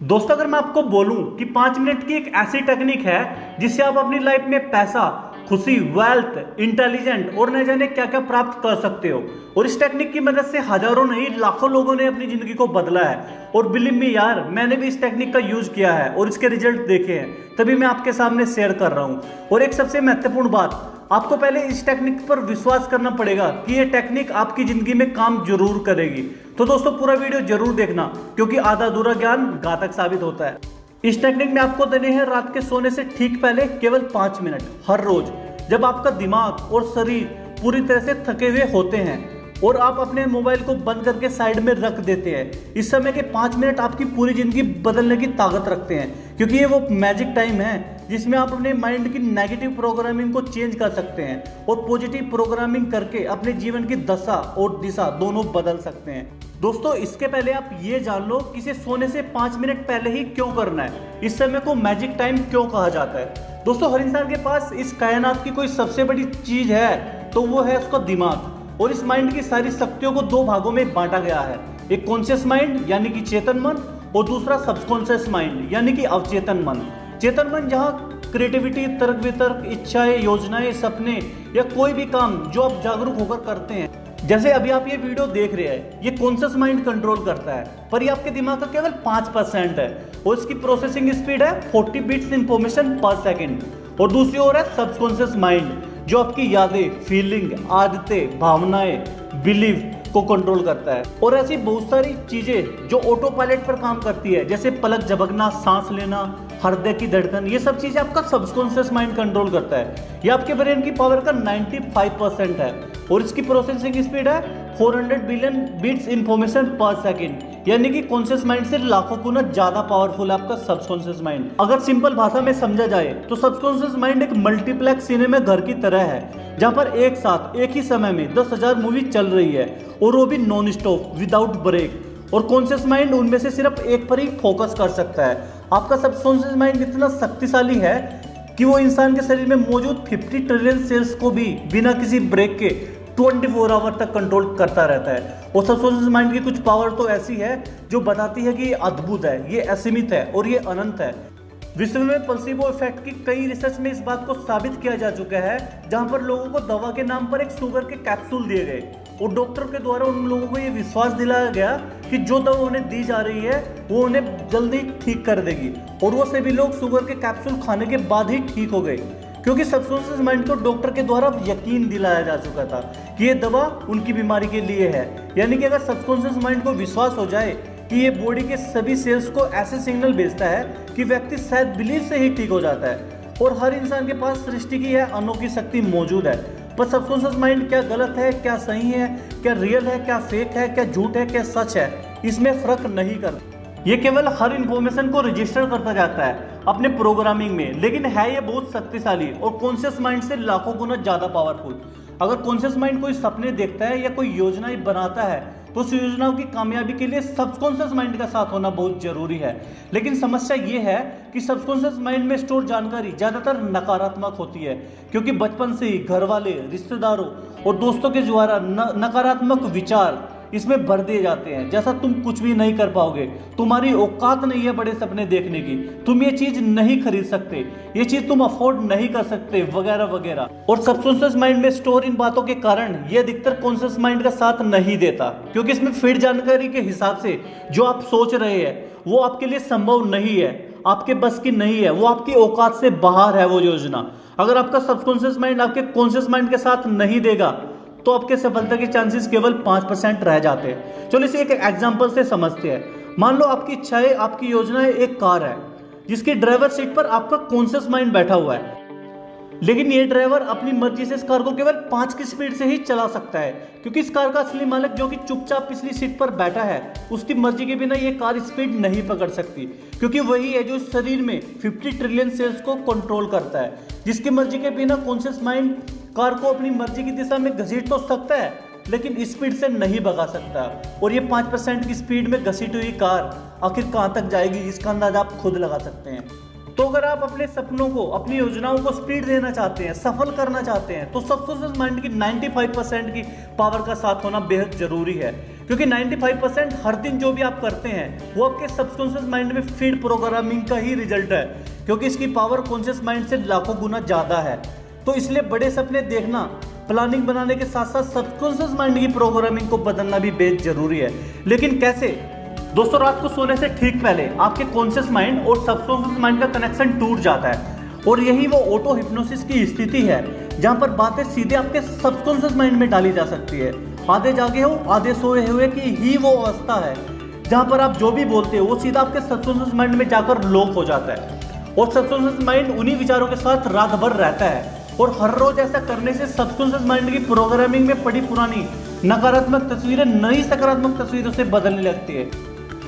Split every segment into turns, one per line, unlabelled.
दोस्तों अगर मैं आपको बोलूं कि 5 मिनट की एक ऐसी टेक्निक है जिससे आप अपनी लाइफ में पैसा, खुशी, वेल्थ, इंटेलिजेंट और न जाने क्या क्या प्राप्त कर सकते हो। और इस टेक्निक की मदद से हजारों नहीं लाखों लोगों ने अपनी जिंदगी को बदला है। और बिलीव मी यार, मैंने भी इस टेक्निक का यूज किया है और इसके रिजल्ट देखे हैं, तभी मैं आपके सामने शेयर कर रहा हूं। और एक सबसे महत्वपूर्ण बात, आपको पहले इस टेक्निक पर विश्वास करना पड़ेगा कि ये टेक्निक आपकी जिंदगी में काम जरूर करेगी। तो दोस्तों पूरा वीडियो जरूर देखना, क्योंकि आधा अधूरा ज्ञान घातक साबित होता है। इस टेक्निक में आपको देने हैं रात के सोने से ठीक पहले केवल 5 मिनट हर रोज, जब आपका दिमाग और शरीर पूरी तरह से थके हुए होते हैं और आप अपने मोबाइल को बंद करके साइड में रख देते हैं। इस समय के 5 मिनट आपकी पूरी जिंदगी बदलने की ताकत रखते हैं, क्योंकि ये वो मैजिक टाइम है जिसमें आप अपने माइंड की नेगेटिव प्रोग्रामिंग को चेंज कर सकते हैं और पॉजिटिव प्रोग्रामिंग करके अपने जीवन की दशा और दिशा दोनों बदल सकते हैं। दोस्तों इसके पहले आप ये जान लो कि इसे सोने से 5 मिनट पहले ही क्यों करना है, इस समय को मैजिक टाइम क्यों कहा जाता है। दोस्तों हर इंसान के पास इस कायनात की कोई सबसे बड़ी चीज है तो वो है उसका दिमाग। और इस माइंड की सारी शक्तियों को 2 भागों में बांटा गया है, एक कॉन्शियस माइंड यानी कि चेतन मन और दूसरा सबकॉन्शियस माइंड यानी कि अवचेतन मन। चेतन मन जहाँ क्रिएटिविटी, तर्क वितर्क, इच्छाएं, योजनाएं, सपने या कोई भी काम जो आप जागरूक होकर करते हैं, जैसे अभी आप ये वीडियो देख रहे हैं, ये कॉन्शियस माइंड कंट्रोल करता है, पर ये आपके दिमाग का केवल 5% है और इसकी प्रोसेसिंग स्पीड है 40 बिट्स इंफॉर्मेशन पर सेकेंड। और दूसरी ओर है सबकॉन्शियस माइंड, जो आपकी यादें, फीलिंग, आदतें, भावनाएं, बिलीव को कंट्रोल करता है। और ऐसी बहुत सारी चीजें जो ऑटो पायलट पर काम करती है, जैसे पलक झपकना, सांस लेना, हृदय की धड़कन, ये सब चीजें आपका सबकॉन्शियस माइंड कंट्रोल करता है। ये आपके ब्रेन की पावर का 95% है और इसकी प्रोसेसिंग स्पीड है 400 बिलियन बिट्स इंफॉर्मेशन पर सेकेंड, यानी कि कॉन्शियस माइंड से लाखों गुना ज्यादा पावरफुल है आपका सबकॉन्शियस माइंड। अगर सिंपल भाषा में समझा जाए तो सबकॉन्शियस माइंड एक मल्टीप्लेक्स सिनेमा घर की तरह है, जहां पर एक साथ एक ही समय में 10,000 मूवी चल रही है और वो भी नॉन स्टॉप, विदाउट ब्रेक। और कॉन्शियस माइंड उनमें से सिर्फ एक पर ही फोकस कर सकता है। आपका सबकॉन्शियस माइंड इतना शक्तिशाली है कि वो इंसान के शरीर में मौजूद 50 ट्रिलियन सेल्स को भी बिना किसी ब्रेक के 24 आवर तक कंट्रोल करता रहता है। और सबकॉन्शियस माइंड की कुछ पावर तो ऐसी है जो बताती है कि ये अद्भुत है, ये असीमित है और ये अनंत है। विश्व में प्लेसिबो इफेक्ट की कई रिसर्च में इस बात को साबित किया जा चुका है, जहां पर लोगों को दवा के नाम पर एक शुगर के कैप्सूल दिए गए और डॉक्टर के द्वारा उन लोगों को ये विश्वास दिलाया गया कि जो दवा उन्हें दी जा रही है वो उन्हें जल्दी ठीक कर देगी। और वो सभी लोग शुगर के कैप्सूल खाने के बाद ही ठीक हो गए, क्योंकि सबकॉन्शियस माइंड को डॉक्टर के द्वारा यकीन दिलाया जा चुका था कि ये दवा उनकी बीमारी के लिए है। यानी कि अगर सबकॉन्शियस माइंड को विश्वास हो जाए कि ये बॉडी के सभी सेल्स को ऐसे सिग्नल भेजता है कि व्यक्ति शायद बिलीव से ही ठीक हो जाता है। और हर इंसान के पास सृष्टि की यह अनोखी शक्ति मौजूद है, पर सबकॉन्शियस माइंड क्या गलत है, क्या सही है, क्या रियल है, क्या फेक है, क्या झूठ है, क्या सच है, इसमें फर्क नहीं करता। ये केवल हर इंफॉर्मेशन को रजिस्टर करता जाता है अपने प्रोग्रामिंग में, लेकिन है ये बहुत शक्तिशाली और कॉन्शियस माइंड से लाखों गुना ज्यादा पावरफुल। अगर कॉन्शियस माइंड कोई सपने देखता है या कोई योजनाएं बनाता है तो उस योजनाओं की कामयाबी के लिए सबकॉन्शियस माइंड का साथ होना बहुत जरूरी है। लेकिन समस्या ये है कि सबकॉन्शियस माइंड में स्टोर जानकारी ज्यादातर नकारात्मक होती है, क्योंकि बचपन से ही घर वाले, रिश्तेदारों और दोस्तों के द्वारा नकारात्मक विचार इसमें भर दिए जाते हैं, जैसा तुम कुछ भी नहीं कर पाओगे, तुम्हारी औकात नहीं है बड़े सपने देखने की, तुम ये चीज नहीं खरीद सकते, ये चीज तुम अफोर्ड नहीं कर सकते, वगैरह वगैरह। और सबकॉन्शियस माइंड में स्टोर इन बातों के कारण ये अधिकतर कॉन्शियस माइंड का साथ नहीं देता, क्योंकि इसमें फीड जानकारी के हिसाब से जो आप सोच रहे हैं वो आपके लिए संभव नहीं है, आपके बस की नहीं है, वो आपकी औकात से बाहर है वो योजना। अगर आपका सबकॉन्शियस माइंड आपके कॉन्शियस माइंड के साथ नहीं देगा तो आपके सफलता के चांसेस केवल 5% रह जाते हैं। चलो इसे एक एग्जांपल से समझते हैं। मान लो आपकी इच्छाएं, आपकी योजनाएं एक कार है जिसकी ड्राइवर सीट पर आपका कॉन्शियस माइंड बैठा हुआ है, लेकिन ये ड्राइवर अपनी मर्जी से इस कार को केवल 5 की स्पीड से ही चला सकता है, क्योंकि इस कार का असली मालिक जो कि चुपचाप पिछली सीट पर बैठा है, उसकी मर्जी के बिना ये कार स्पीड नहीं पकड़ सकती, क्योंकि वही है जो शरीर में 50 ट्रिलियन सेल्स को कंट्रोल करता है, जिसकी मर्जी के बिना कॉन्शियस माइंड कार को अपनी मर्जी की दिशा में घसीट तो सकता है, लेकिन स्पीड से नहीं भगा सकता। और ये 5% की स्पीड में घसीटी हुई कार आखिर कहां तक जाएगी, इसका अंदाजा आप खुद लगा सकते हैं। तो अगर आप अपने सपनों को, अपनी योजनाओं को स्पीड देना चाहते हैं, सफल करना चाहते हैं, तो सबकॉन्शियस माइंड की 95% की पावर का साथ होना बेहद जरूरी है, क्योंकि 95% हर दिन जो भी आप करते हैं वो आपके सबकॉन्शियस माइंड में फीड प्रोग्रामिंग का ही रिजल्ट है, क्योंकि इसकी पावर कॉन्शियस माइंड से लाखों गुना ज़्यादा है। तो इसलिए बड़े सपने देखना, प्लानिंग बनाने के साथ साथ सबकॉन्शियस माइंड की प्रोग्रामिंग को बदलना भी बेहद जरूरी है। लेकिन कैसे? दोस्तों, रात को सोने से ठीक पहले आपके कॉन्शियस माइंड और सबकॉन्शियस माइंड का कनेक्शन टूट जाता है, और यही वो ऑटो हिप्नोसिस की स्थिति है जहां पर बातें सीधे आपके सबकॉन्शियस माइंड में डाली जा सकती है। आधे जागे हो आधे सोए हुए की ही वो अवस्था है जहां पर आप जो भी बोलते हो वो सीधा आपके सबकॉन्शियस माइंड में जाकर लॉक हो जाता है, और सबकॉन्शियस माइंड उन्हीं विचारों के साथ रात भर रहता है। और हर रोज ऐसा करने से सबकॉन्शियस माइंड की प्रोग्रामिंग में पड़ी पुरानी नकारात्मक तस्वीरें नई सकारात्मक तस्वीरों से बदलने लगती है,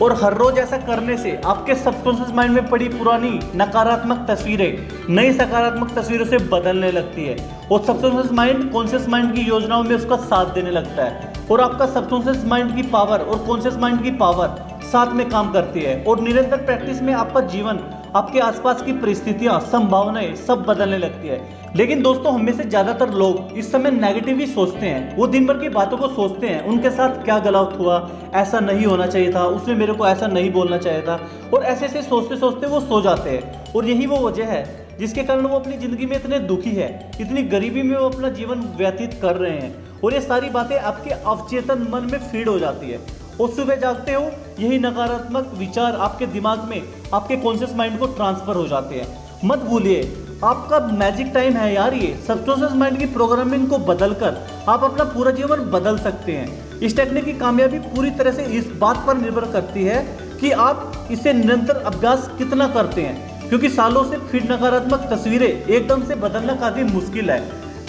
और हर रोज ऐसा करने से आपके सबकॉन्शियस माइंड में पड़ी पुरानी नकारात्मक तस्वीरें नई सकारात्मक तस्वीरों से बदलने लगती है, और सबकॉन्शियस माइंड कॉन्शियस माइंड की योजनाओं में उसका साथ देने लगता है, और आपका सबकॉन्शियस माइंड की पावर और कॉन्शियस माइंड की पावर साथ में काम करती है। और निरंतर प्रैक्टिस में आपका जीवन, आपके आसपास की परिस्थितियां, संभावनाएं सब बदलने लगती है। लेकिन दोस्तों, हम में से ज्यादातर लोग इस समय नेगेटिव ही सोचते हैं। वो दिन भर की बातों को सोचते हैं, उनके साथ क्या गलत हुआ, ऐसा नहीं होना चाहिए था, उसने मेरे को ऐसा नहीं बोलना चाहिए था, और ऐसे ऐसे सोचते सोचते वो सो जाते हैं। और यही वो वजह है जिसके कारण वो अपनी जिंदगी में इतने दुखी है, इतनी गरीबी में वो अपना जीवन व्यतीत कर रहे हैं, और ये सारी बातें आपके अवचेतन मन में फीड हो जाती है। और सुबह जागते हो यही नकारात्मक विचार आपके दिमाग में आपके कॉन्शियस माइंड को ट्रांसफर हो जाते हैं। मत भूलिए, आपका मैजिक टाइम है यार। ये सबकॉन्शियस माइंड की प्रोग्रामिंग को बदलकर आप अपना पूरा जीवन बदल सकते हैं। इस टेक्निक की कामयाबी पूरी तरह से इस बात पर निर्भर करती है कि आप इसे निरंतर अभ्यास कितना करते हैं, क्योंकि सालों से फिर नकारात्मक तस्वीरें एकदम से बदलना काफी मुश्किल है।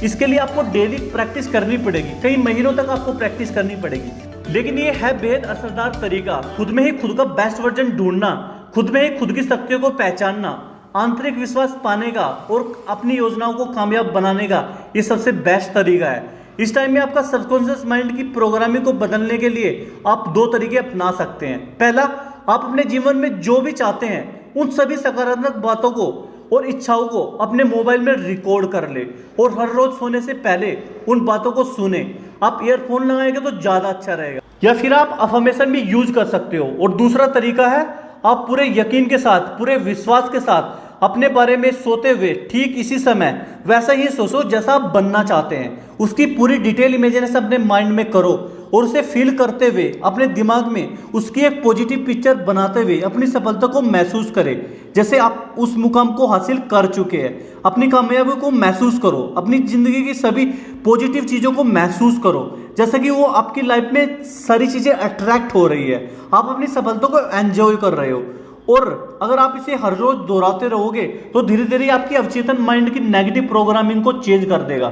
इसके लिए आपको डेली प्रैक्टिस करनी पड़ेगी, कई महीनों तक आपको प्रैक्टिस करनी पड़ेगी। लेकिन ये है बेहद असरदार तरीका, खुद में ही खुद का बेस्ट वर्जन ढूंढना, खुद में ही खुद की शक्तियों को पहचानना, आंतरिक विश्वास पाने का और अपनी योजनाओं को कामयाब बनाने का ये सबसे बेस्ट तरीका है। इस टाइम में आपका सबकॉन्शियस माइंड की प्रोग्रामिंग को बदलने के लिए आप दो तरीके अपना सकते हैं। पहला, आप अपने जीवन में जो भी चाहते हैं उन सभी सकारात्मक बातों को और इच्छाओं को अपने मोबाइल में रिकॉर्ड कर ले, और हर रोज सोने से पहले उन बातों को सुने। आप ईयरफोन लगाएंगे तो ज्यादा अच्छा रहेगा, या फिर आप अफर्मेशन भी यूज कर सकते हो। और दूसरा तरीका है, आप पूरे यकीन के साथ, पूरे विश्वास के साथ अपने बारे में सोते हुए ठीक इसी समय वैसा ही सोचो जैसा आप बनना चाहते हैं। उसकी पूरी डिटेल इमेजिनेशन अपने माइंड में करो, और उसे फील करते हुए अपने दिमाग में उसकी एक पॉजिटिव पिक्चर बनाते हुए अपनी सफलता को महसूस करें, जैसे आप उस मुकाम को हासिल कर चुके हैं। अपनी कामयाबी को महसूस करो, अपनी जिंदगी की सभी पॉजिटिव चीजों को महसूस करो, जैसे कि वो आपकी लाइफ में सारी चीजें अट्रैक्ट हो रही है, आप अपनी सफलता को एंजॉय कर रहे हो। और अगर आप इसे हर रोज दोहराते रहोगे तो धीरे धीरे आपकी अवचेतन माइंड की नेगेटिव प्रोग्रामिंग को चेंज कर देगा,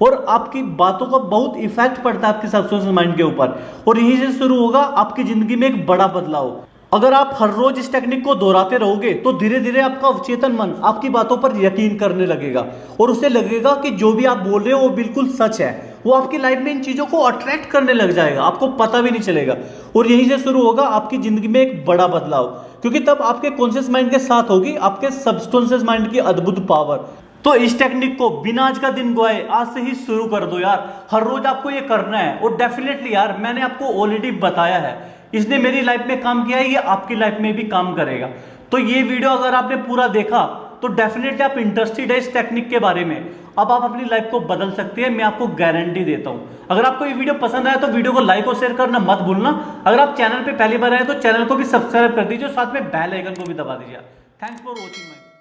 और आपकी बातों का बहुत इफेक्ट पड़ता है आपके सबकॉन्शियस माइंड के ऊपर, और यहीं से शुरू होगा आपकी जिंदगी में एक बड़ा बदलाव। अगर आप हर रोज इस टेक्निक को दोहराते रहोगे तो धीरे धीरे आपका अवचेतन मन आपकी बातों पर यकीन करने लगेगा, और उसे लगेगा कि जो भी आप बोल रहे हो वो बिल्कुल सच है। वो आपकी लाइफ में इन चीजों को अट्रैक्ट करने लग जाएगा, आपको पता भी नहीं चलेगा, और यहीं से शुरू होगा आपकी जिंदगी में एक बड़ा बदलाव, क्योंकि तब आपके कॉन्शियस माइंड के साथ होगी आपके सबकॉन्शियस माइंड की अद्भुत पावर। तो इस टेक्निक को बिना आज का दिन गवाए आज से ही शुरू कर दो यार। हर रोज आपको ये करना है, और डेफिनेटली यार मैंने आपको ऑलरेडी बताया है, इसने मेरी लाइफ में काम किया है, ये आपकी लाइफ में भी काम करेगा। तो ये वीडियो अगर आपने पूरा देखा तो डेफिनेटली आप इंटरेस्टेड है इस टेक्निक के बारे में, अब आप अपनी लाइफ को बदल सकते हैं, मैं आपको गारंटी देता हूं। अगर आपको ये वीडियो पसंद आया तो वीडियो को लाइक और शेयर करना मत भूलना। अगर आप चैनल पे पहली बार आए तो चैनल को भी सब्सक्राइब कर दीजिए, साथ में बेल आइकन को भी दबा दीजिए। Thanks for watching my